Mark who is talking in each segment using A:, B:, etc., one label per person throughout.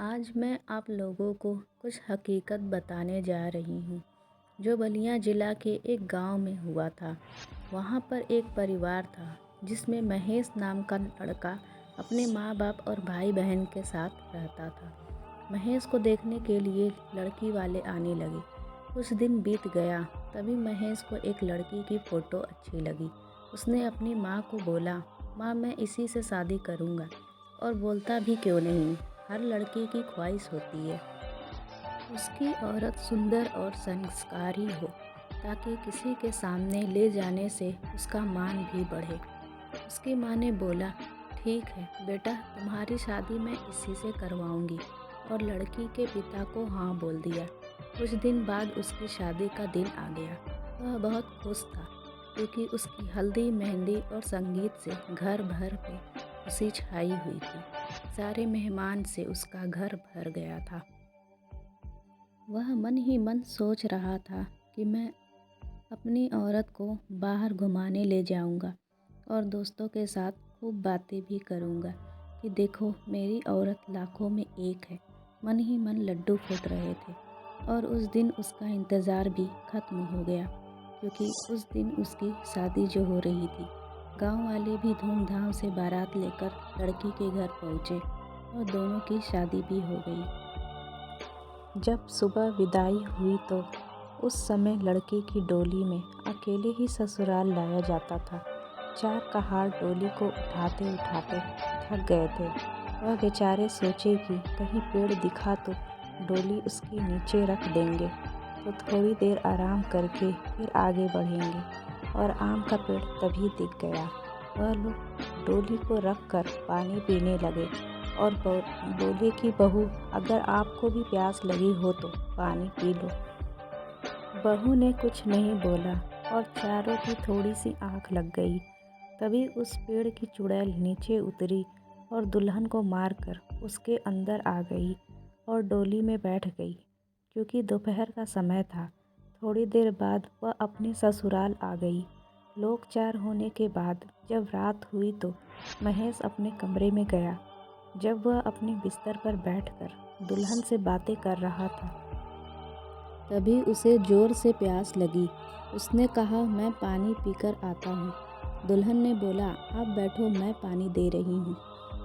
A: आज मैं आप लोगों को कुछ हकीकत बताने जा रही हूँ जो बलिया ज़िला के एक गांव में हुआ था। वहाँ पर एक परिवार था जिसमें महेश नाम का लड़का अपने माँ बाप और भाई बहन के साथ रहता था। महेश को देखने के लिए लड़की वाले आने लगे। कुछ दिन बीत गया, तभी महेश को एक लड़की की फ़ोटो अच्छी लगी। उसने अपनी माँ को बोला, माँ मैं इसी से शादी करूँगा। और बोलता भी क्यों नहीं, हर लड़की की ख्वाहिश होती है उसकी औरत सुंदर और संस्कारी हो, ताकि किसी के सामने ले जाने से उसका मान भी बढ़े। उसकी माँ ने बोला, ठीक है बेटा, तुम्हारी शादी मैं इसी से करवाऊंगी। और लड़की के पिता को हाँ बोल दिया। कुछ दिन बाद उसकी शादी का दिन आ गया। वह बहुत खुश था क्योंकि उसकी हल्दी, मेहंदी और संगीत से घर भर पे खुशी छाई हुई थी। सारे मेहमान से उसका घर भर गया था। वह मन ही मन सोच रहा था कि मैं अपनी औरत को बाहर घुमाने ले जाऊंगा और दोस्तों के साथ खूब बातें भी करूंगा कि देखो मेरी औरत लाखों में एक है। मन ही मन लड्डू फूट रहे थे और उस दिन उसका इंतज़ार भी ख़त्म हो गया क्योंकि उस दिन उसकी शादी जो हो रही थी। गांव वाले भी धूमधाम से बारात लेकर लड़की के घर पहुँचे और दोनों की शादी भी हो गई। जब सुबह विदाई हुई तो उस समय लड़के की डोली में अकेले ही ससुराल लाया जाता था। चार कहार डोली को उठाते उठाते थक गए थे। वह बेचारे सोचे कि कहीं पेड़ दिखा तो डोली उसके नीचे रख देंगे तो थोड़ी देर आराम करके फिर आगे बढ़ेंगे। और आम का पेड़ तभी दिख गया। वह लोग डोली को रख कर पानी पीने लगे और बोले कि बहू, अगर आपको भी प्यास लगी हो तो पानी पी लो। बहू ने कुछ नहीं बोला और चारों की थोड़ी सी आंख लग गई। तभी उस पेड़ की चुड़ैल नीचे उतरी और दुल्हन को मारकर उसके अंदर आ गई और डोली में बैठ गई। क्योंकि दोपहर का समय था, थोड़ी देर बाद वह अपने ससुराल आ गई। लोग चार होने के बाद जब रात हुई तो महेश अपने कमरे में गया। जब वह अपने बिस्तर पर बैठकर दुल्हन से बातें कर रहा था, तभी उसे ज़ोर से प्यास लगी। उसने कहा, मैं पानी पीकर आता हूँ। दुल्हन ने बोला, आप बैठो, मैं पानी दे रही हूँ।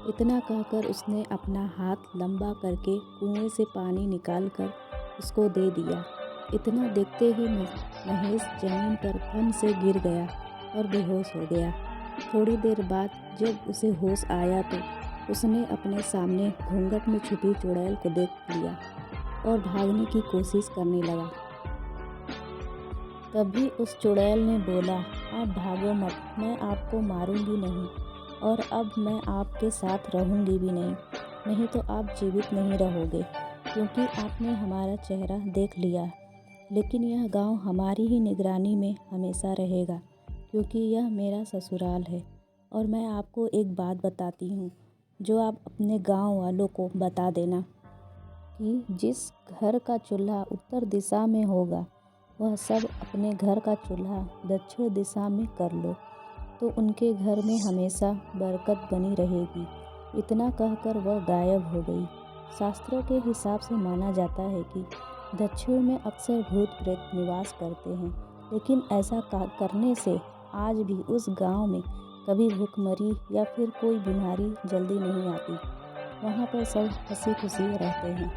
A: इतना कहकर उसने अपना हाथ लंबा करके कुएं से पानी निकालकर उसको दे दिया। इतना देखते ही महेश ज़मीन पर धम से गिर गया और बेहोश हो गया। थोड़ी देर बाद जब उसे होश आया तो उसने अपने सामने घूंघट में छुपी चुड़ैल को देख लिया और भागने की कोशिश करने लगा। तभी उस चुड़ैल ने बोला, आप भागो मत, मैं आपको मारूंगी नहीं और अब मैं आपके साथ रहूंगी भी नहीं। नहीं तो आप जीवित नहीं रहोगे, क्योंकि आपने हमारा चेहरा देख लिया। लेकिन यह गांव हमारी ही निगरानी में हमेशा रहेगा, क्योंकि यह मेरा ससुराल है। और मैं आपको एक बात बताती हूँ जो आप अपने गांव वालों को बता देना कि जिस घर का चूल्हा उत्तर दिशा में होगा, वह सब अपने घर का चूल्हा दक्षिण दिशा में कर लो, तो उनके घर में हमेशा बरकत बनी रहेगी। इतना कहकर वह गायब हो गई। शास्त्रों के हिसाब से माना जाता है कि दक्षिण में अक्सर भूत प्रेत निवास करते हैं, लेकिन ऐसा करने से आज भी उस गांव में कभी भूखमरी या फिर कोई बीमारी जल्दी नहीं आती। वहाँ पर सब हंसी खुशी रहते हैं।